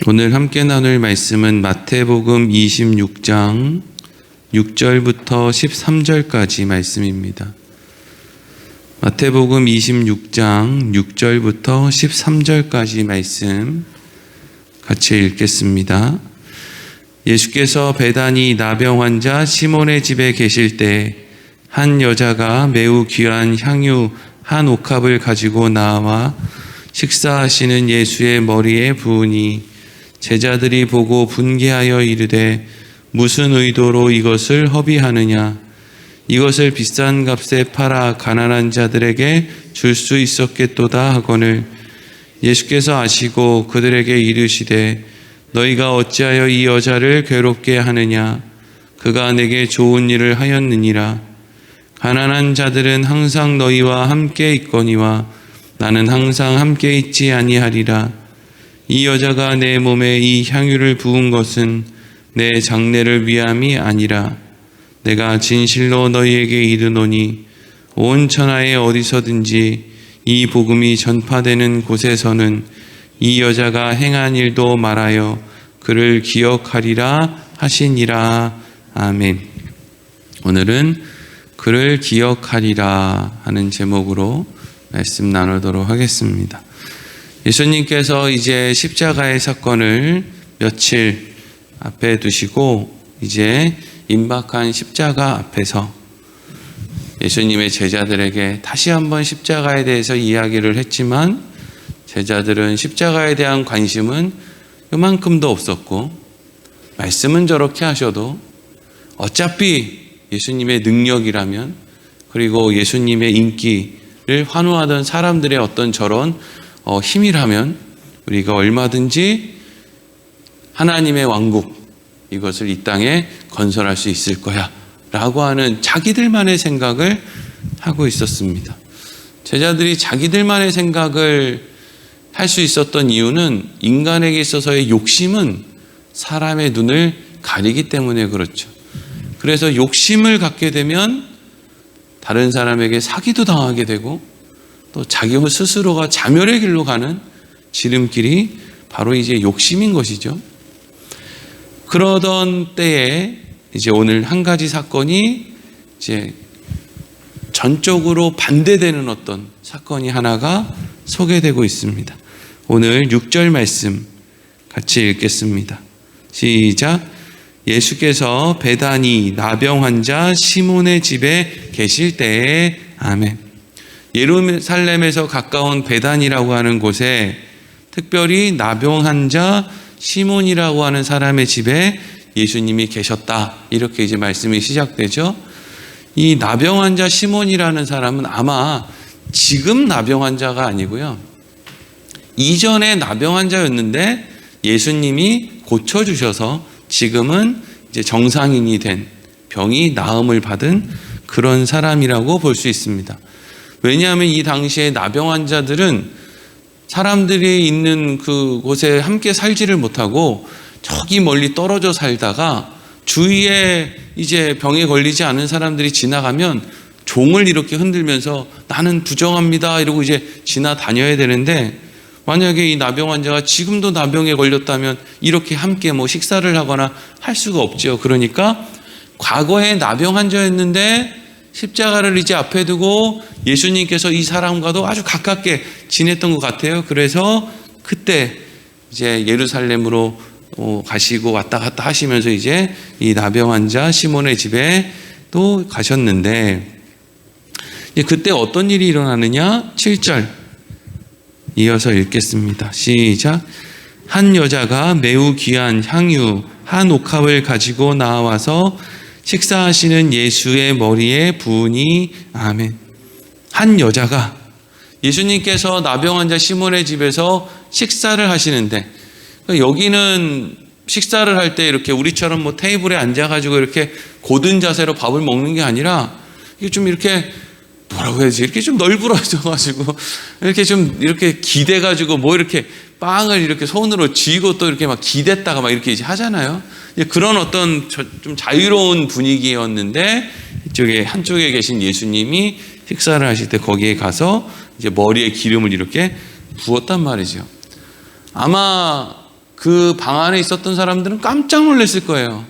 오늘 함께 나눌 말씀은 마태복음 26장 6절부터 13절까지 말씀입니다. 마태복음 26장 6절부터 13절까지 말씀 같이 읽겠습니다. 예수께서 베다니 나병 환자 시몬의 집에 계실 때 한 여자가 매우 귀한 향유 한 옥합을 가지고 나와 식사하시는 예수의 머리에 부으니 제자들이 보고 분개하여 이르되 무슨 의도로 이것을 허비하느냐? 이것을 비싼 값에 팔아 가난한 자들에게 줄 수 있었겠도다 하거늘 예수께서 아시고 그들에게 이르시되 너희가 어찌하여 이 여자를 괴롭게 하느냐? 그가 내게 좋은 일을 하였느니라. 가난한 자들은 항상 너희와 함께 있거니와 나는 항상 함께 있지 아니하리라. 이 여자가 내 몸에 이 향유를 부은 것은 내 장례를 위함이 아니라 내가 진실로 너희에게 이르노니 온 천하에 어디서든지 이 복음이 전파되는 곳에서는 이 여자가 행한 일도 말하여 그를 기억하리라 하시니라. 아멘. 오늘은 그를 기억하리라 하는 제목으로 말씀 나누도록 하겠습니다. 예수님께서 이제 십자가의 사건을 며칠 앞에 두시고 이제 임박한 십자가 앞에서 예수님의 제자들에게 다시 한번 십자가에 대해서 이야기를 했지만 제자들은 십자가에 대한 관심은 요만큼도 없었고 말씀은 저렇게 하셔도 어차피 예수님의 능력이라면 그리고 예수님의 인기를 환호하던 사람들의 어떤 저런 힘이라면 우리가 얼마든지 하나님의 왕국 이것을 이 땅에 건설할 수 있을 거야 라고 하는 자기들만의 생각을 하고 있었습니다. 제자들이 자기들만의 생각을 할 수 있었던 이유는 인간에게 있어서의 욕심은 사람의 눈을 가리기 때문에 그렇죠. 그래서 욕심을 갖게 되면 다른 사람에게 사기도 당하게 되고 또 자기 스스로가 자멸의 길로 가는 지름길이 바로 이제 욕심인 것이죠. 그러던 때에 이제 오늘 한 가지 사건이 이제 전적으로 반대되는 어떤 사건이 하나가 소개되고 있습니다. 오늘 6절 말씀 같이 읽겠습니다. 시작. 예수께서 베다니 나병 환자 시몬의 집에 계실 때에 아멘. 예루살렘에서 가까운 베단이라고 하는 곳에 특별히 나병 환자 시몬이라고 하는 사람의 집에 예수님이 계셨다. 이렇게 이제 말씀이 시작되죠. 이 나병 환자 시몬이라는 사람은 아마 지금 나병 환자가 아니고요. 이전에 나병 환자였는데 예수님이 고쳐주셔서 지금은 이제 정상인이 된 병이 나음을 받은 그런 사람이라고 볼 수 있습니다. 왜냐하면 이 당시에 나병 환자들은 사람들이 있는 그곳에 함께 살지를 못하고 저기 멀리 떨어져 살다가 주위에 이제 병에 걸리지 않은 사람들이 지나가면 종을 이렇게 흔들면서 나는 부정합니다 이러고 이제 지나다녀야 되는데 만약에 이 나병 환자가 지금도 나병에 걸렸다면 이렇게 함께 식사를 하거나 할 수가 없죠. 그러니까 과거에 나병 환자였는데 십자가를 이제 앞에 두고 예수님께서 이 사람과도 아주 가깝게 지냈던 것 같아요. 그래서 그때 이제 예루살렘으로 가시고 왔다 갔다 하시면서 이제 이 나병 환자 시몬의 집에 또 가셨는데 그때 어떤 일이 일어나느냐? 7절 이어서 읽겠습니다. 시작. 한 여자가 매우 귀한 향유 한 옥합을 가지고 나와서 식사하시는 예수의 머리에 부으니 아멘. 한 여자가 예수님께서 나병 환자 시몬의 집에서 식사를 하시는데 여기는 식사를 할 때 이렇게 우리처럼 테이블에 앉아가지고 이렇게 고든 자세로 밥을 먹는 게 아니라 이게 좀 이렇게 뭐라고 해야지? 이렇게 좀 널브러져가지고, 이렇게 기대가지고, 이렇게 빵을 이렇게 손으로 쥐고 또 이렇게 막 기댔다가 막 이렇게 하잖아요. 그런 어떤 좀 자유로운 분위기였는데, 한쪽에 계신 예수님이 식사를 하실 때 거기에 가서 이제 머리에 기름을 이렇게 부었단 말이죠. 아마 그 방 안에 있었던 사람들은 깜짝 놀랐을 거예요.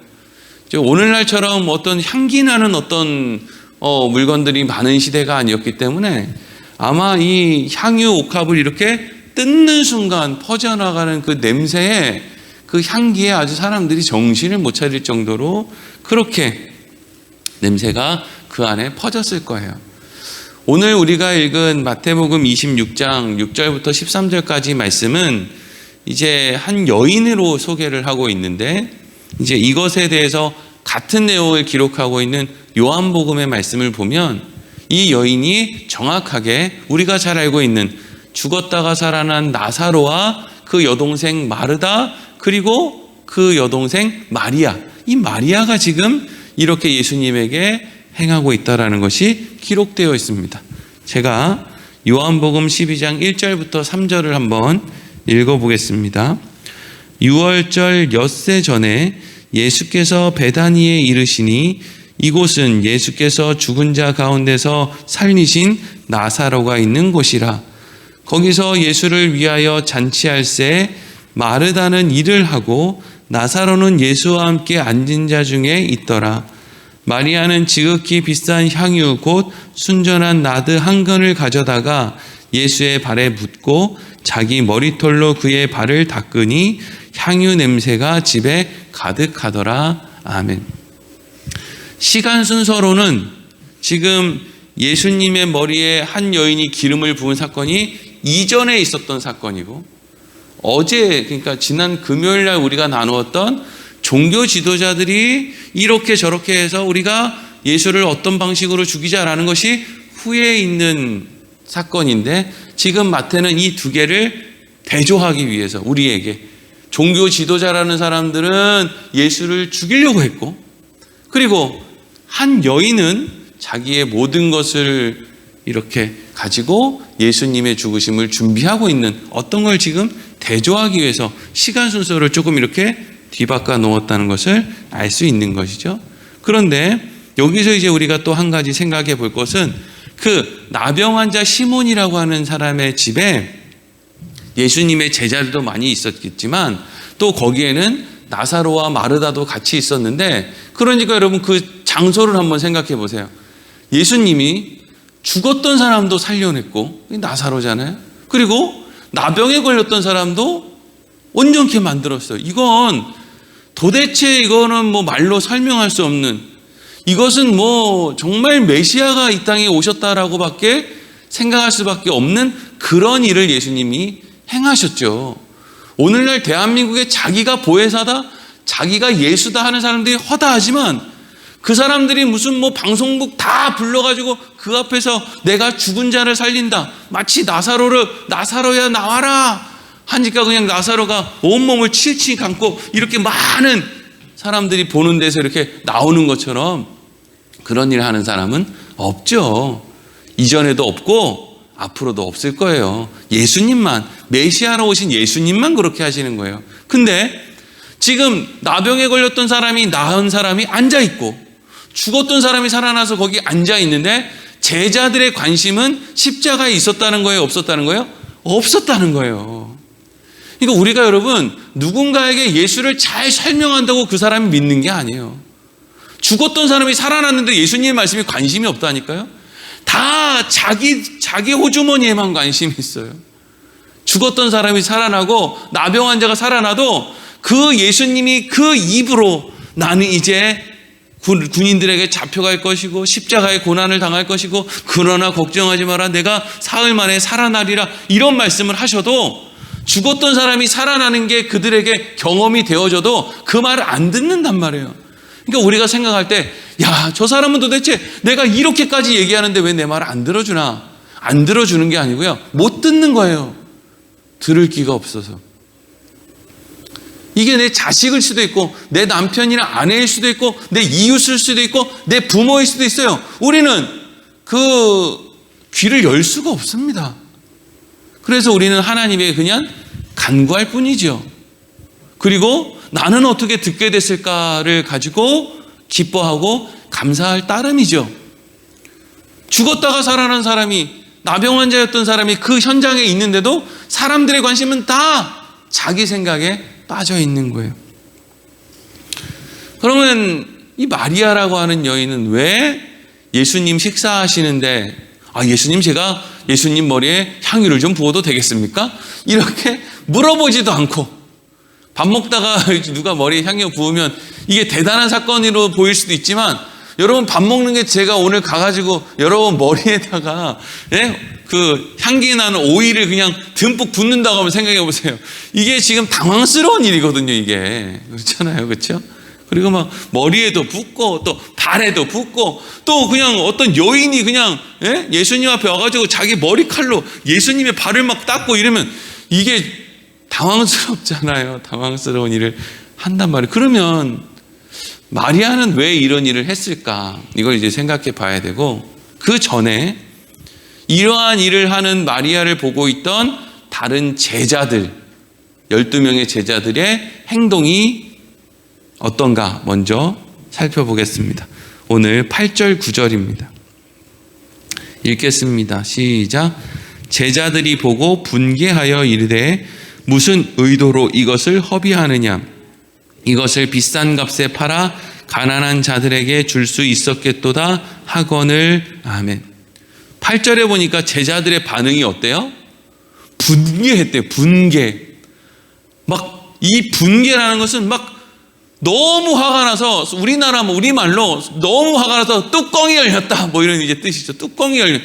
오늘날처럼 어떤 향기 나는 어떤 물건들이 많은 시대가 아니었기 때문에 아마 이 향유 옥합을 이렇게 뜯는 순간 퍼져나가는 그 냄새에, 그 향기에 아주 사람들이 정신을 못 차릴 정도로 그렇게 냄새가 그 안에 퍼졌을 거예요. 오늘 우리가 읽은 마태복음 26장 6절부터 13절까지 말씀은 이제 한 여인으로 소개를 하고 있는데, 이제 이것에 대해서 같은 내용을 기록하고 있는 요한복음의 말씀을 보면 이 여인이 정확하게 우리가 잘 알고 있는 죽었다가 살아난 나사로와 그 여동생 마르다, 그리고 그 여동생 마리아, 이 마리아가 지금 이렇게 예수님에게 행하고 있다라는 것이 기록되어 있습니다. 제가 요한복음 12장 1절부터 3절을 한번 읽어보겠습니다. 6월절 엿새 전에 예수께서 베다니에 이르시니 이곳은 예수께서 죽은 자 가운데서 살리신 나사로가 있는 곳이라. 거기서 예수를 위하여 잔치할새 마르다는 일을 하고 나사로는 예수와 함께 앉은 자 중에 있더라. 마리아는 지극히 비싼 향유 곧 순전한 나드 한 근을 가져다가 예수의 발에 묻고 자기 머리털로 그의 발을 닦으니 향유 냄새가 집에 가득하더라. 아멘. 시간 순서로는 지금 예수님의 머리에 한 여인이 기름을 부은 사건이 이전에 있었던 사건이고, 어제, 그러니까 지난 금요일 날 우리가 나누었던 종교 지도자들이 이렇게 저렇게 해서 우리가 예수를 어떤 방식으로 죽이자라는 것이 후에 있는 사건인데, 지금 마태는 이 두 개를 대조하기 위해서 우리에게, 종교 지도자라는 사람들은 예수를 죽이려고 했고, 그리고 한 여인은 자기의 모든 것을 이렇게 가지고 예수님의 죽으심을 준비하고 있는 어떤 걸 지금 대조하기 위해서 시간 순서를 조금 이렇게 뒤바꿔 놓았다는 것을 알 수 있는 것이죠. 그런데 여기서 이제 우리가 또 한 가지 생각해 볼 것은, 그 나병 환자 시몬이라고 하는 사람의 집에 예수님의 제자들도 많이 있었겠지만 또 거기에는 나사로와 마르다도 같이 있었는데, 그러니까 여러분 그 장소를 한번 생각해 보세요. 예수님이 죽었던 사람도 살려냈고, 나사로잖아요. 그리고 나병에 걸렸던 사람도 온전케 만들었어요. 이건 도대체 이거는 뭐 말로 설명할 수 없는, 이것은 뭐 정말 메시아가 이 땅에 오셨다라고 밖에 생각할 수밖에 없는 그런 일을 예수님이 행하셨죠. 오늘날 대한민국에 자기가 보혜사다, 자기가 예수다 하는 사람들이 허다하지만, 그 사람들이 무슨 뭐 방송국 다 불러가지고 그 앞에서 내가 죽은 자를 살린다, 마치 나사로야 나와라 하니까 그냥 나사로가 온몸을 칠칠 감고 이렇게 많은 사람들이 보는 데서 이렇게 나오는 것처럼 그런 일을 하는 사람은 없죠. 이전에도 없고 앞으로도 없을 거예요. 예수님만, 메시아로 오신 예수님만 그렇게 하시는 거예요. 근데 지금 나병에 걸렸던 사람이, 나은 사람이 앉아있고 죽었던 사람이 살아나서 거기 앉아있는데, 제자들의 관심은 십자가에 있었다는 거예요, 없었다는 거예요? 없었다는 거예요. 그러니까 우리가 여러분 누군가에게 예수를 잘 설명한다고 그 사람이 믿는 게 아니에요. 죽었던 사람이 살아났는데 예수님의 말씀에 관심이 없다니까요. 다 자기 호주머니에만 관심이 있어요. 죽었던 사람이 살아나고 나병 환자가 살아나도 그 예수님이 그 입으로 나는 이제 군인들에게 잡혀갈 것이고 십자가의 고난을 당할 것이고 그러나 걱정하지 마라, 내가 사흘 만에 살아나리라, 이런 말씀을 하셔도 죽었던 사람이 살아나는 게 그들에게 경험이 되어져도 그 말을 안 듣는단 말이에요. 그러니까 우리가 생각할 때, 야, 저 사람은 도대체 내가 이렇게까지 얘기하는데 왜 내 말을 안 들어주나? 안 들어주는 게 아니고요, 못 듣는 거예요. 들을 기가 없어서. 이게 내 자식일 수도 있고, 내 남편이나 아내일 수도 있고, 내 이웃일 수도 있고, 내 부모일 수도 있어요. 우리는 그 귀를 열 수가 없습니다. 그래서 우리는 하나님에게 그냥 간구할 뿐이죠. 그리고 나는 어떻게 듣게 됐을까를 가지고 기뻐하고 감사할 따름이죠. 죽었다가 살아난 사람이, 나병 환자였던 사람이 그 현장에 있는데도 사람들의 관심은 다 자기 생각에 빠져 있는 거예요. 그러면 이 마리아라고 하는 여인은 왜 예수님 식사하시는데 예수님 제가 예수님 머리에 향유를 좀 부어도 되겠습니까? 이렇게 물어보지도 않고 밥 먹다가 누가 머리에 향유 부으면 이게 대단한 사건으로 보일 수도 있지만 여러분 밥 먹는 게 제가 오늘 가가지고 여러분 머리에다가 그 향기 나는 오일을 그냥 듬뿍 붓는다고 하면 생각해 보세요. 이게 지금 당황스러운 일이거든요. 이게 그렇잖아요. 그렇죠? 그리고 막 머리에도 붓고 또 발에도 붓고 또 그냥 어떤 여인이 그냥 예수님 앞에 와가지고 자기 머리칼로 예수님의 발을 막 닦고 이러면 이게 당황스럽잖아요. 당황스러운 일을 한단 말이에요. 그러면 마리아는 왜 이런 일을 했을까? 이걸 이제 생각해 봐야 되고, 그 전에 이러한 일을 하는 마리아를 보고 있던 다른 제자들, 12명의 제자들의 행동이 어떤가 먼저 살펴보겠습니다. 오늘 8절 9절입니다. 읽겠습니다. 시작. 제자들이 보고 분개하여 이르되 무슨 의도로 이것을 허비하느냐? 이것을 비싼 값에 팔아 가난한 자들에게 줄 수 있었겠도다 하거늘. 아멘. 8절에 보니까 제자들의 반응이 어때요? 분개했대요. 분개. 막 이 분개라는 것은 막 너무 화가 나서, 우리말로 너무 화가 나서 뚜껑이 열렸다 뭐 이런 이제 뜻이죠. 뚜껑이 열렸다.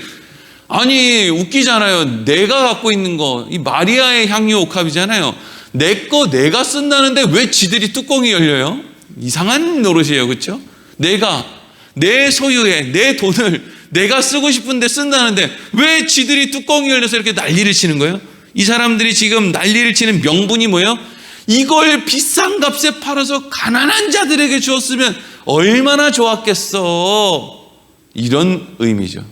아니 웃기잖아요. 내가 갖고 있는 거, 이 마리아의 향유 옥합이잖아요. 내 거 내가 쓴다는데 왜 지들이 뚜껑이 열려요? 이상한 노릇이에요. 그렇죠? 내가 내 소유의 내 돈을 내가 쓰고 싶은데 쓴다는데 왜 지들이 뚜껑이 열려서 이렇게 난리를 치는 거예요? 이 사람들이 지금 난리를 치는 명분이 뭐예요? 이걸 비싼 값에 팔아서 가난한 자들에게 주었으면 얼마나 좋았겠어. 이런 의미죠.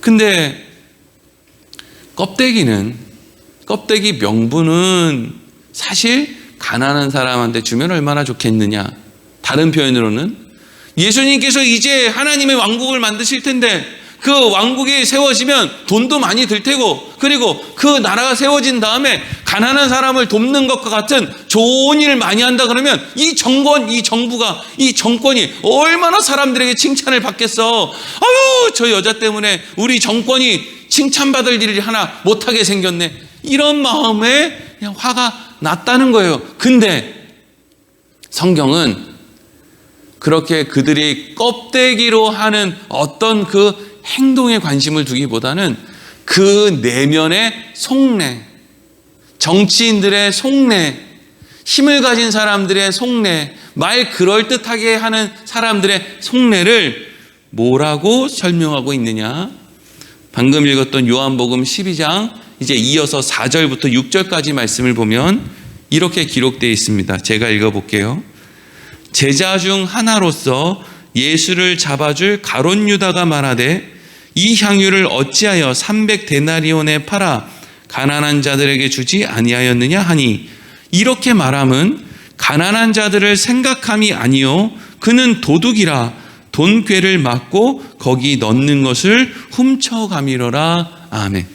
근데 껍데기 명분은 사실 가난한 사람한테 주면 얼마나 좋겠느냐. 다른 표현으로는 예수님께서 이제 하나님의 왕국을 만드실 텐데 그 왕국이 세워지면 돈도 많이 들 테고, 그리고 그 나라가 세워진 다음에 가난한 사람을 돕는 것과 같은 좋은 일을 많이 한다 그러면 이 정권이 얼마나 사람들에게 칭찬을 받겠어. 아유, 저 여자 때문에 우리 정권이 칭찬받을 일을 하나 못하게 생겼네. 이런 마음에 그냥 화가 났다는 거예요. 근데 성경은 그렇게 그들이 껍데기로 하는 어떤 그 행동에 관심을 두기보다는 그 내면의 속내, 정치인들의 속내, 힘을 가진 사람들의 속내, 말 그럴듯하게 하는 사람들의 속내를 뭐라고 설명하고 있느냐? 방금 읽었던 요한복음 12장 이제 이어서 4절부터 6절까지 말씀을 보면 이렇게 기록되어 있습니다. 제가 읽어볼게요. 제자 중 하나로서 예수를 잡아줄 가룟 유다가 말하되 이 향유를 어찌하여 300데나리온에 팔아 가난한 자들에게 주지 아니하였느냐 하니, 이렇게 말함은 가난한 자들을 생각함이 아니요 그는 도둑이라 돈궤를 막고 거기 넣는 것을 훔쳐가미러라. 아멘.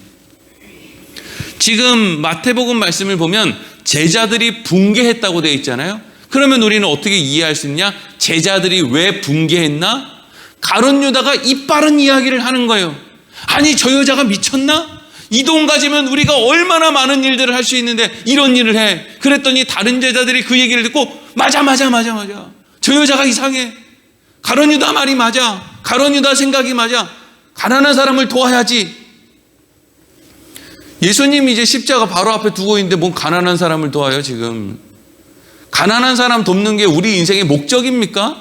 지금 마태복음 말씀을 보면 제자들이 분개했다고 되어 있잖아요. 그러면 우리는 어떻게 이해할 수 있냐? 제자들이 왜 분개했나? 가룟 유다가 이빠른 이야기를 하는 거예요. 아니 저 여자가 미쳤나? 이 돈 가지면 우리가 얼마나 많은 일들을 할 수 있는데 이런 일을 해. 그랬더니 다른 제자들이 그 얘기를 듣고 맞아. 저 여자가 이상해. 가룟 유다 말이 맞아. 가룟 유다 생각이 맞아. 가난한 사람을 도와야지. 예수님이 이제 십자가 바로 앞에 두고 있는데 뭔 가난한 사람을 도와요 지금. 가난한 사람 돕는 게 우리 인생의 목적입니까?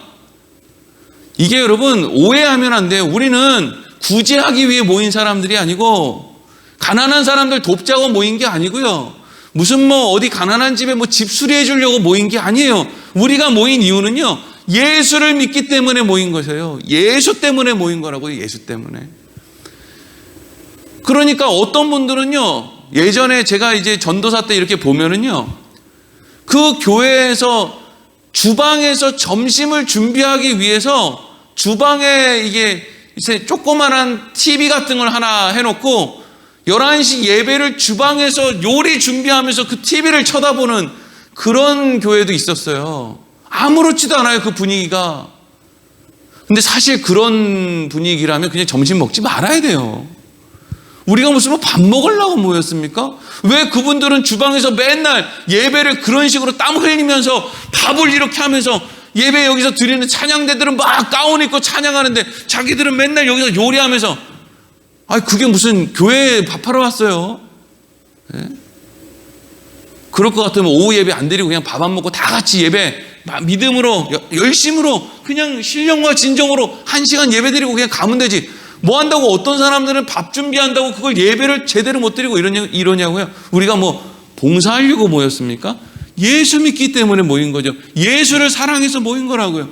이게 여러분 오해하면 안 돼요. 우리는 구제하기 위해 모인 사람들이 아니고 가난한 사람들 돕자고 모인 게 아니고요. 무슨 어디 가난한 집에 집 수리해 주려고 모인 게 아니에요. 우리가 모인 이유는요. 예수를 믿기 때문에 모인 것이에요. 예수 때문에 모인 거라고요. 예수 때문에. 그러니까 어떤 분들은요. 예전에 제가 이제 전도사 때 이렇게 보면은요. 그 교회에서 주방에서 점심을 준비하기 위해서 주방에 이게 조그만한 TV 같은 걸 하나 해놓고 11시 예배를 주방에서 요리 준비하면서 그 TV를 쳐다보는 그런 교회도 있었어요. 아무렇지도 않아요, 그 분위기가. 근데 사실 그런 분위기라면 그냥 점심 먹지 말아야 돼요. 우리가 무슨 밥 먹으려고 모였습니까? 왜 그분들은 주방에서 맨날 예배를 그런 식으로 땀 흘리면서 밥을 이렇게 하면서 예배 여기서 드리는 찬양대들은 막 가운 입고 찬양하는데 자기들은 맨날 여기서 요리하면서 그게 무슨 교회에 밥하러 왔어요? 네? 그럴 것 같으면 오후 예배 안 드리고 그냥 밥 안 먹고 다 같이 예배 믿음으로 열심으로 그냥 신령과 진정으로 1시간 예배 드리고 그냥 가면 되지. 뭐 한다고 어떤 사람들은 밥 준비한다고 그걸 예배를 제대로 못 드리고 이러냐고요. 우리가 뭐 봉사하려고 모였습니까? 예수 믿기 때문에 모인 거죠. 예수를 사랑해서 모인 거라고요.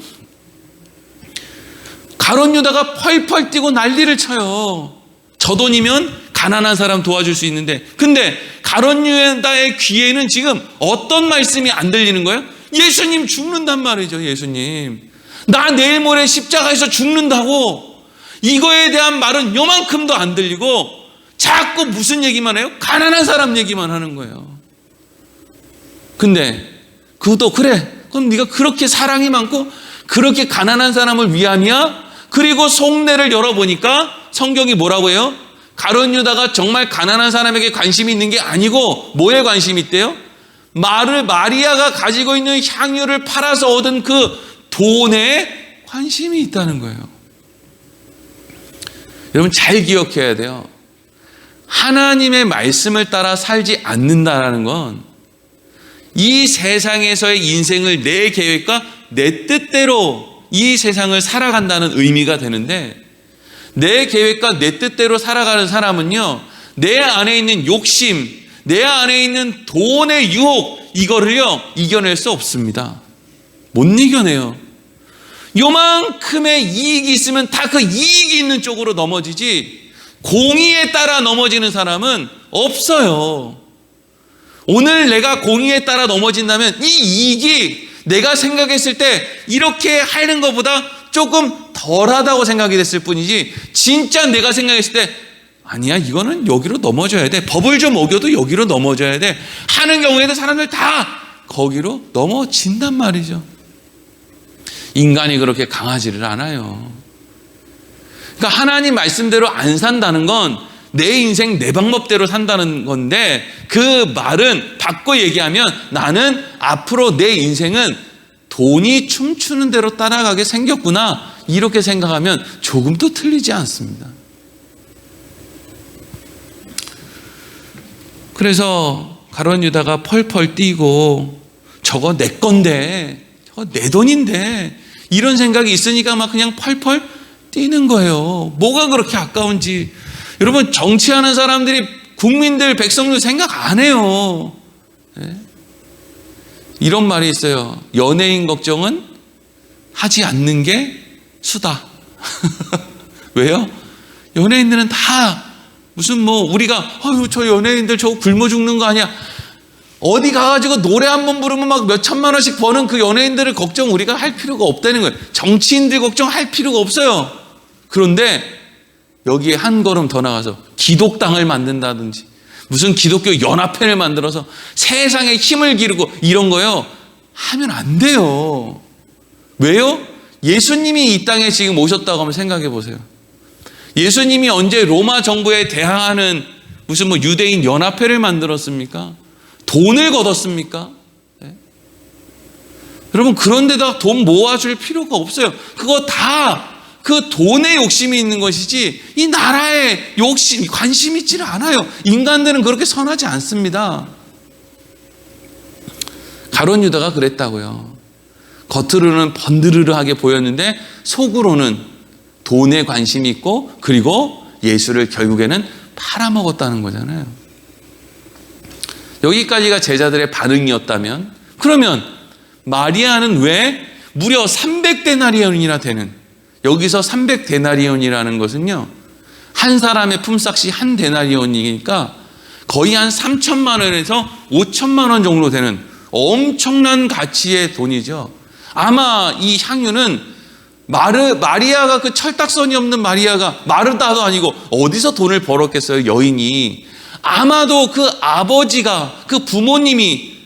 가룟 유다가 펄펄 뛰고 난리를 쳐요. 저 돈이면 가난한 사람 도와줄 수 있는데, 근데 가룟 유다의 귀에는 지금 어떤 말씀이 안 들리는 거예요? 예수님 죽는단 말이죠. 예수님 나 내일 모레 십자가에서 죽는다고. 이거에 대한 말은 요만큼도 안 들리고 자꾸 무슨 얘기만 해요? 가난한 사람 얘기만 하는 거예요. 근데 그것도 그래, 그럼 네가 그렇게 사랑이 많고 그렇게 가난한 사람을 위함이야? 그리고 속내를 열어보니까 성경이 뭐라고 해요? 가룟 유다가 정말 가난한 사람에게 관심이 있는 게 아니고 뭐에 관심이 있대요? 마리아가 가지고 있는 향유를 팔아서 얻은 그 돈에 관심이 있다는 거예요. 여러분 잘 기억해야 돼요. 하나님의 말씀을 따라 살지 않는다라는 건 이 세상에서의 인생을 내 계획과 내 뜻대로 이 세상을 살아간다는 의미가 되는데, 내 계획과 내 뜻대로 살아가는 사람은요, 내 안에 있는 욕심, 내 안에 있는 돈의 유혹, 이거를요 이겨낼 수 없습니다. 못 이겨내요. 요만큼의 이익이 있으면 다 그 이익이 있는 쪽으로 넘어지지 공의에 따라 넘어지는 사람은 없어요. 오늘 내가 공의에 따라 넘어진다면 이 이익이 내가 생각했을 때 이렇게 하는 것보다 조금 덜하다고 생각이 됐을 뿐이지, 진짜 내가 생각했을 때 아니야, 이거는 여기로 넘어져야 돼, 법을 좀 어겨도 여기로 넘어져야 돼 하는 경우에도 사람들 다 거기로 넘어진단 말이죠. 인간이 그렇게 강하지를 않아요. 그러니까 하나님 말씀대로 안 산다는 건 내 인생 내 방법대로 산다는 건데, 그 말은 바꿔 얘기하면 나는 앞으로 내 인생은 돈이 춤추는 대로 따라가게 생겼구나, 이렇게 생각하면 조금도 틀리지 않습니다. 그래서 가룟 유다가 펄펄 뛰고 저거 내 건데, 저거 내 돈인데, 이런 생각이 있으니까 막 그냥 펄펄 뛰는 거예요. 뭐가 그렇게 아까운지. 여러분 정치하는 사람들이 국민들, 백성들 생각 안 해요. 네? 이런 말이 있어요. 연예인 걱정은 하지 않는 게 수다. 왜요? 연예인들은 다 무슨 우리가 저 연예인들 저거 굶어 죽는 거 아니야, 어디 가가지고 노래 한 번 부르면 막 몇 천만 원씩 버는 그 연예인들을 걱정 우리가 할 필요가 없다는 거예요. 정치인들 걱정할 필요가 없어요. 그런데 여기에 한 걸음 더 나가서 기독당을 만든다든지 무슨 기독교 연합회를 만들어서 세상에 힘을 기르고 이런 거요 하면 안 돼요. 왜요? 예수님이 이 땅에 지금 오셨다고 한번 생각해 보세요. 예수님이 언제 로마 정부에 대항하는 무슨 유대인 연합회를 만들었습니까? 돈을 걷었습니까? 네? 여러분 그런 데다 돈 모아줄 필요가 없어요. 그거 다 그 돈에 욕심이 있는 것이지 이 나라에 욕심, 관심 있지를 않아요. 인간들은 그렇게 선하지 않습니다. 가룟 유다가 그랬다고요. 겉으로는 번드르르하게 보였는데 속으로는 돈에 관심이 있고, 그리고 예수를 결국에는 팔아먹었다는 거잖아요. 여기까지가 제자들의 반응이었다면, 그러면 마리아는 왜 무려 300데나리온이나 되는, 여기서 300데나리온이라는 것은요 한 사람의 품삯이 한 데나리온이니까 거의 한 3천만 원에서 5천만 원 정도 되는 엄청난 가치의 돈이죠. 아마 이 향유는 마리아가, 그 철딱선이 없는 마리아가 마르다도 아니고 어디서 돈을 벌었겠어요, 여인이. 아마도 그 아버지가, 그 부모님이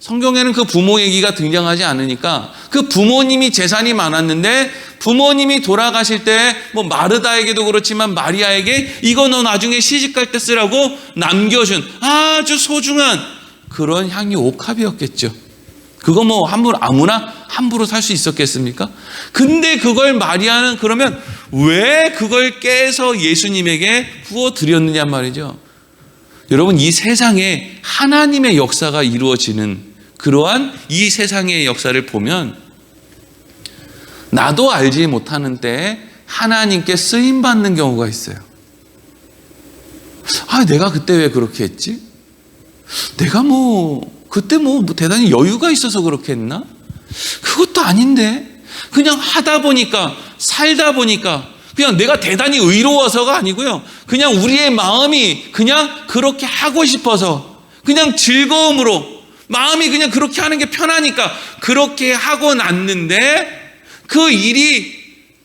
성경에는 그 부모 얘기가 등장하지 않으니까 그 부모님이 재산이 많았는데 부모님이 돌아가실 때 뭐 마르다에게도 그렇지만 마리아에게 이거 너 나중에 시집갈 때 쓰라고 남겨준 아주 소중한 그런 향유 옥합이었겠죠. 그거 뭐 아무나 함부로 살 수 있었겠습니까? 근데 그걸 마리아는 그러면 왜 그걸 깨서 예수님에게 부어드렸느냐 말이죠. 여러분, 이 세상에 하나님의 역사가 이루어지는 그러한 이 세상의 역사를 보면 나도 알지 못하는 때에 하나님께 쓰임받는 경우가 있어요. 내가 그때 왜 그렇게 했지? 내가 그때 대단히 여유가 있어서 그렇게 했나? 그것도 아닌데 그냥 하다 보니까 살다 보니까 그냥 내가 대단히 의로워서가 아니고요. 그냥 우리의 마음이 그냥 그렇게 하고 싶어서 그냥 즐거움으로 마음이 그냥 그렇게 하는 게 편하니까 그렇게 하고 났는데 그 일이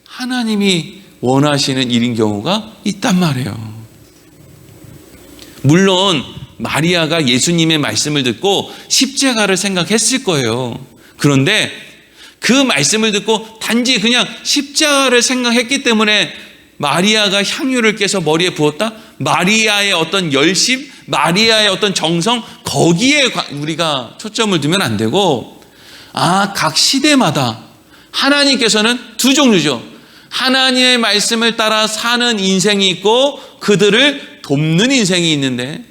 하나님이 원하시는 일인 경우가 있단 말이에요. 물론 마리아가 예수님의 말씀을 듣고 십자가를 생각했을 거예요. 그런데 그 말씀을 듣고 단지 그냥 십자가를 생각했기 때문에 마리아가 향유를 깨서 머리에 부었다? 마리아의 어떤 열심, 마리아의 어떤 정성, 거기에 우리가 초점을 두면 안 되고, 각 시대마다 하나님께서는 두 종류죠. 하나님의 말씀을 따라 사는 인생이 있고 그들을 돕는 인생이 있는데,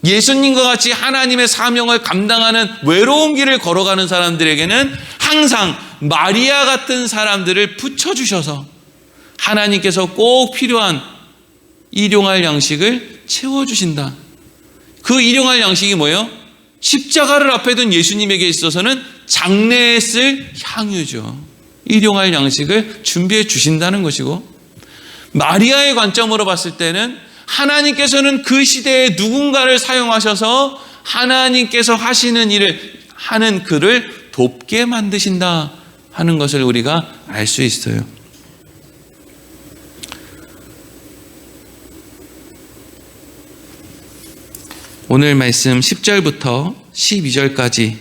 예수님과 같이 하나님의 사명을 감당하는 외로운 길을 걸어가는 사람들에게는 항상 마리아 같은 사람들을 붙여주셔서 하나님께서 꼭 필요한 일용할 양식을 채워주신다. 그 일용할 양식이 뭐예요? 십자가를 앞에 둔 예수님에게 있어서는 장래에 쓸 향유죠. 일용할 양식을 준비해 주신다는 것이고, 마리아의 관점으로 봤을 때는 하나님께서는 그 시대에 누군가를 사용하셔서 하나님께서 하시는 일을 하는 그를 돕게 만드신다 하는 것을 우리가 알 수 있어요. 오늘 말씀 10절부터 12절까지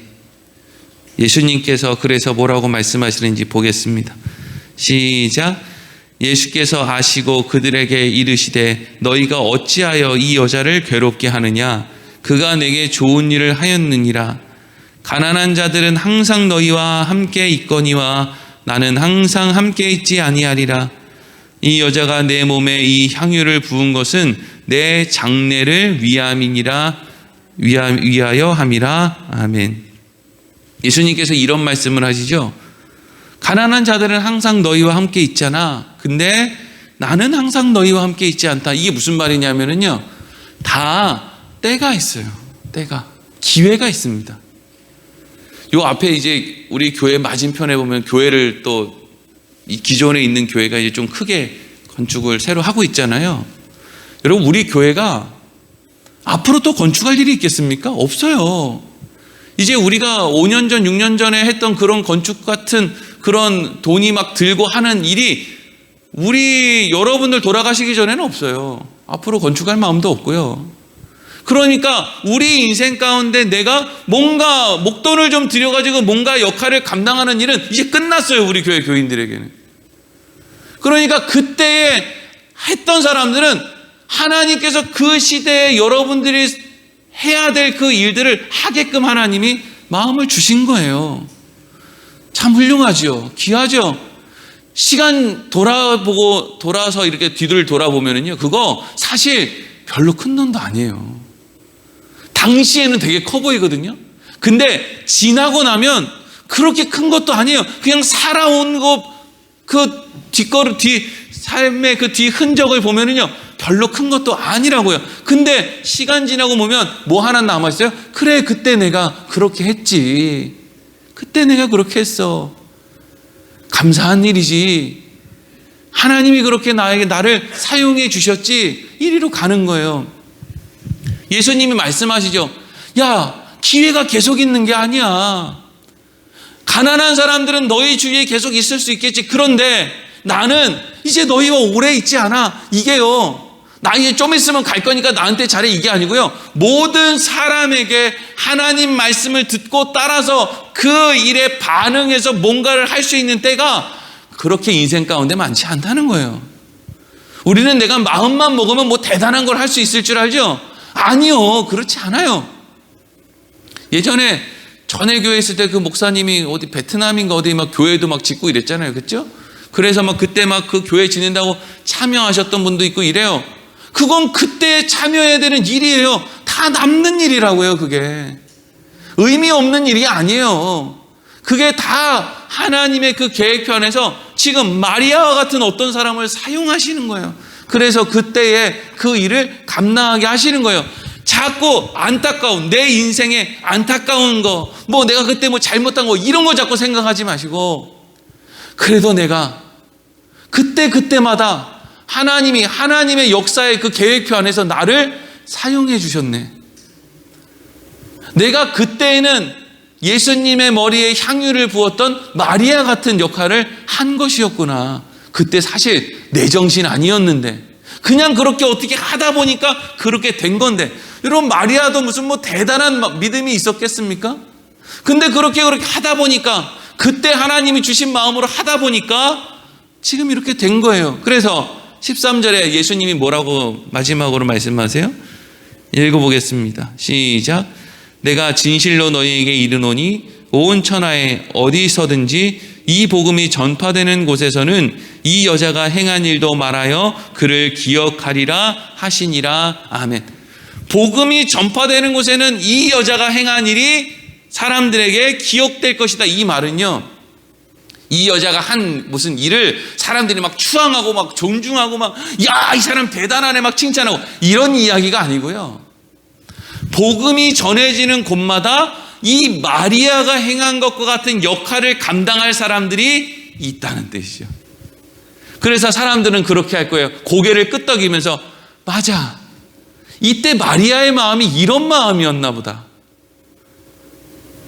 예수님께서 그래서 뭐라고 말씀하시는지 보겠습니다. 시작. 예수께서 아시고 그들에게 이르시되 너희가 어찌하여 이 여자를 괴롭게 하느냐? 그가 내게 좋은 일을 하였느니라. 가난한 자들은 항상 너희와 함께 있거니와 나는 항상 함께 있지 아니하리라. 이 여자가 내 몸에 이 향유를 부은 것은 내 장래를 위하여 함이라. 아멘. 예수님께서 이런 말씀을 하시죠. 가난한 자들은 항상 너희와 함께 있잖아. 근데 나는 항상 너희와 함께 있지 않다. 이게 무슨 말이냐면요, 다 때가 있어요. 기회가 있습니다. 요 앞에 이제 우리 교회 맞은편에 보면 교회를 또 이 기존에 있는 교회가 이제 좀 크게 건축을 새로 하고 있잖아요. 여러분, 우리 교회가 앞으로 또 건축할 일이 있겠습니까? 없어요. 이제 우리가 5년 전, 6년 전에 했던 그런 건축 같은 그런 돈이 막 들고 하는 일이 우리 여러분들 돌아가시기 전에는 없어요. 앞으로 건축할 마음도 없고요. 그러니까 우리 인생 가운데 내가 뭔가 목돈을 좀 들여가지고 뭔가 역할을 감당하는 일은 이제 끝났어요. 우리 교회 교인들에게는. 그러니까 그때에 했던 사람들은 하나님께서 그 시대에 여러분들이 해야 될 그 일들을 하게끔 하나님이 마음을 주신 거예요. 참 훌륭하죠. 귀하죠. 시간 돌아서 이렇게 뒤를 돌아보면은요, 그거 사실 별로 큰 돈도 아니에요. 당시에는 되게 커 보이거든요. 근데 지나고 나면 그렇게 큰 것도 아니에요. 그냥 살아온 그 삶의 그 뒤 흔적을 보면은요, 별로 큰 것도 아니라고요. 근데 시간 지나고 보면 뭐 하나 남아있어요? 그래, 그때 내가 그렇게 했지. 그때 내가 그렇게 했어. 감사한 일이지. 하나님이 그렇게 나를 사용해 주셨지. 이리로 가는 거예요. 예수님이 말씀하시죠. 야, 기회가 계속 있는 게 아니야. 가난한 사람들은 너희 주위에 계속 있을 수 있겠지. 그런데 나는 이제 너희와 오래 있지 않아. 이게요, 나 이제 좀 있으면 갈 거니까 나한테 잘해, 이게 아니고요. 모든 사람에게 하나님 말씀을 듣고 따라서 그 일에 반응해서 뭔가를 할 수 있는 때가 그렇게 인생 가운데 많지 않다는 거예요. 우리는 내가 마음만 먹으면 뭐 대단한 걸 할 수 있을 줄 알죠? 아니요, 그렇지 않아요. 예전에 전에 교회 있을 때 그 목사님이 어디 베트남인가 어디 막 교회도 막 짓고 이랬잖아요, 그렇죠? 그래서 막 그때 막 그 교회 지낸다고 참여하셨던 분도 있고 이래요. 그건 그때 참여해야 되는 일이에요. 다 남는 일이라고요, 그게. 의미 없는 일이 아니에요. 그게 다 하나님의 그 계획표 안에서 지금 마리아와 같은 어떤 사람을 사용하시는 거예요. 그래서 그때에 그 일을 감당하게 하시는 거예요. 자꾸 안타까운, 내 인생에 안타까운 거, 뭐 내가 그때 뭐 잘못한 거, 이런 거 자꾸 생각하지 마시고, 그래도 내가 그때마다 하나님이 하나님의 역사의 그 계획표 안에서 나를 사용해 주셨네. 내가 그때에는 예수님의 머리에 향유를 부었던 마리아 같은 역할을 한 것이었구나. 그때 사실 내 정신 아니었는데 그냥 그렇게 어떻게 하다 보니까 그렇게 된 건데, 여러분 마리아도 무슨 뭐 대단한 믿음이 있었겠습니까? 근데 그렇게 하다 보니까, 그때 하나님이 주신 마음으로 하다 보니까 지금 이렇게 된 거예요. 그래서 13절에 예수님이 뭐라고 마지막으로 말씀하세요? 읽어보겠습니다. 시작. 내가 진실로 너희에게 이르노니 온 천하에 어디서든지 이 복음이 전파되는 곳에서는 이 여자가 행한 일도 말하여 그를 기억하리라 하시니라. 아멘. 복음이 전파되는 곳에는 이 여자가 행한 일이 사람들에게 기억될 것이다. 이 말은요, 이 여자가 한 무슨 일을 사람들이 막 추앙하고 막 존중하고 막, 야, 이 사람 대단하네 막 칭찬하고, 이런 이야기가 아니고요. 복음이 전해지는 곳마다 이 마리아가 행한 것과 같은 역할을 감당할 사람들이 있다는 뜻이죠. 그래서 사람들은 그렇게 할 거예요. 고개를 끄덕이면서, 맞아, 이때 마리아의 마음이 이런 마음이었나 보다.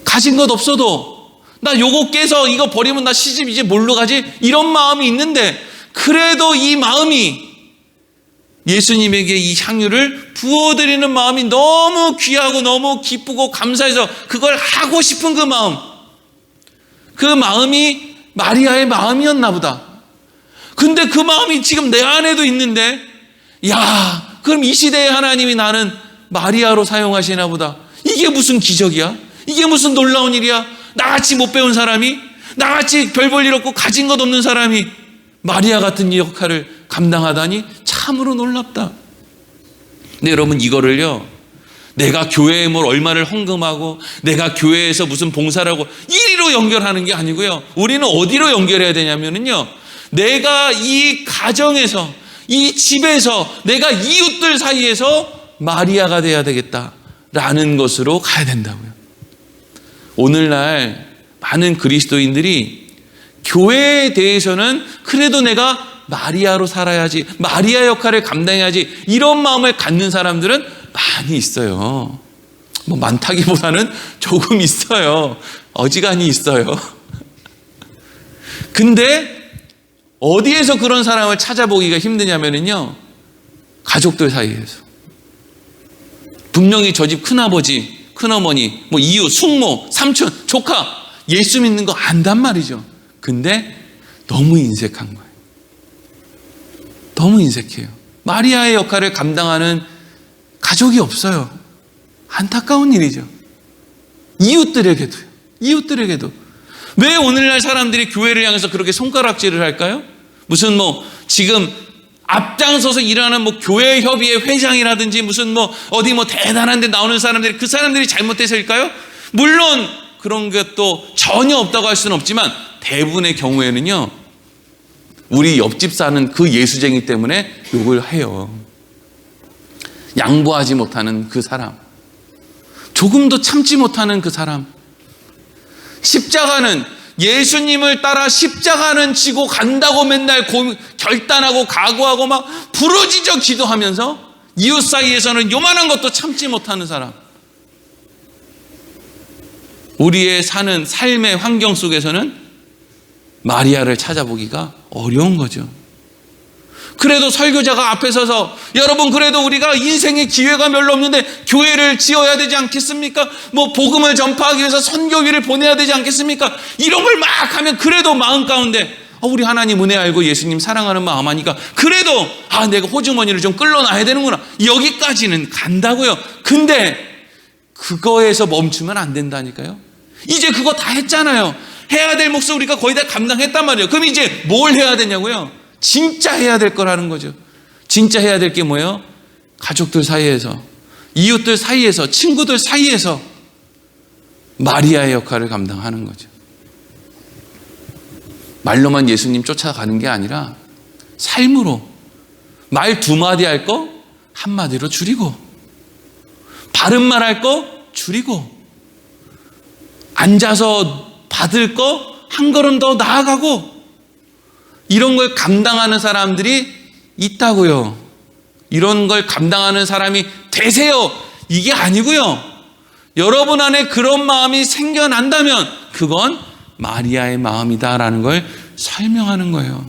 가진 것 없어도 나 요거 깨서 이거 버리면 나 시집 이제 뭘로 가지? 이런 마음이 있는데, 그래도 이 마음이 예수님에게 이 향유를 부어드리는 마음이 너무 귀하고 너무 기쁘고 감사해서 그걸 하고 싶은 그 마음, 그 마음이 마리아의 마음이었나 보다. 근데 그 마음이 지금 내 안에도 있는데, 야, 그럼 이 시대에 하나님이 나는 마리아로 사용하시나 보다. 이게 무슨 기적이야? 이게 무슨 놀라운 일이야? 나같이 못 배운 사람이, 나같이 별 볼 일 없고 가진 것 없는 사람이 마리아 같은 역할을 감당하다니 참으로 놀랍다. 근데 여러분, 이거를요, 내가 교회에 뭘 얼마를 헌금하고 내가 교회에서 무슨 봉사를 하고 이리로 연결하는 게 아니고요. 우리는 어디로 연결해야 되냐면요, 내가 이 가정에서, 이 집에서, 내가 이웃들 사이에서 마리아가 돼야 되겠다라는 것으로 가야 된다고요. 오늘날 많은 그리스도인들이 교회에 대해서는 그래도 내가 마리아로 살아야지, 마리아 역할을 감당해야지, 이런 마음을 갖는 사람들은 많이 있어요. 뭐 많다기보다는 조금 있어요. 어지간히 있어요. 근데 어디에서 그런 사람을 찾아보기가 힘드냐면요, 가족들 사이에서. 분명히 저 집 큰아버지, 큰어머니, 뭐 이웃, 숙모, 삼촌, 조카 예수 믿는 거 안단 말이죠. 근데 너무 인색한 거예요. 너무 인색해요. 마리아의 역할을 감당하는 가족이 없어요. 안타까운 일이죠. 이웃들에게도. 왜 오늘날 사람들이 교회를 향해서 그렇게 손가락질을 할까요? 무슨 뭐 지금 앞장서서 일하는 뭐 교회 협의회 회장이라든지 무슨 뭐 어디 뭐 대단한 데 나오는 사람들이, 그 사람들이 잘못해서일까요? 물론 그런 것도 전혀 없다고 할 수는 없지만 대부분의 경우에는요, 우리 옆집 사는 그 예수쟁이 때문에 욕을 해요. 양보하지 못하는 그 사람, 조금도 참지 못하는 그 사람, 십자가는, 예수님을 따라 십자가는 지고 간다고 맨날 결단하고 각오하고 막 부르짖어 기도하면서 이웃 사이에서는 요만한 것도 참지 못하는 사람, 우리의 사는 삶의 환경 속에서는 마리아를 찾아보기가 어려운 거죠. 그래도 설교자가 앞에 서서 여러분 그래도 우리가 인생의 기회가 별로 없는데 교회를 지어야 되지 않겠습니까? 뭐 복음을 전파하기 위해서 선교위를 보내야 되지 않겠습니까? 이런 걸 막 하면 그래도 마음 가운데 우리 하나님 은혜 알고 예수님 사랑하는 마음 하니까 그래도 내가 호주머니를 좀 끌어놔야 되는구나. 여기까지는 간다고요. 근데 그거에서 멈추면 안 된다니까요. 이제 그거 다 했잖아요. 해야 될 몫을 우리가 거의 다 감당했단 말이에요. 그럼 이제 뭘 해야 되냐고요? 진짜 해야 될 거라는 거죠. 진짜 해야 될 게 뭐예요? 가족들 사이에서, 이웃들 사이에서, 친구들 사이에서 마리아의 역할을 감당하는 거죠. 말로만 예수님 쫓아가는 게 아니라 삶으로 말 2마디 할 거 1마디로 줄이고, 바른 말 할 거 줄이고, 앉아서 받을 거 한 걸음 더 나아가고, 이런 걸 감당하는 사람들이 있다고요. 이런 걸 감당하는 사람이 되세요. 이게 아니고요. 여러분 안에 그런 마음이 생겨난다면 그건 마리아의 마음이다라는 걸 설명하는 거예요.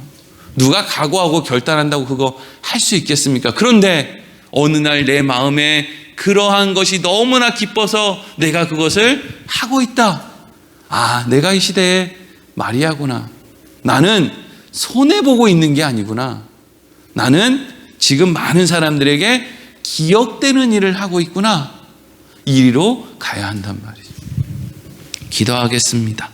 누가 각오하고 결단한다고 그거 할 수 있겠습니까? 그런데 어느 날 내 마음에 그러한 것이 너무나 기뻐서 내가 그것을 하고 있다. 내가 이 시대의 마리아구나. 나는 손해보고 있는 게 아니구나. 나는 지금 많은 사람들에게 기억되는 일을 하고 있구나. 이리로 가야 한단 말이죠. 기도하겠습니다.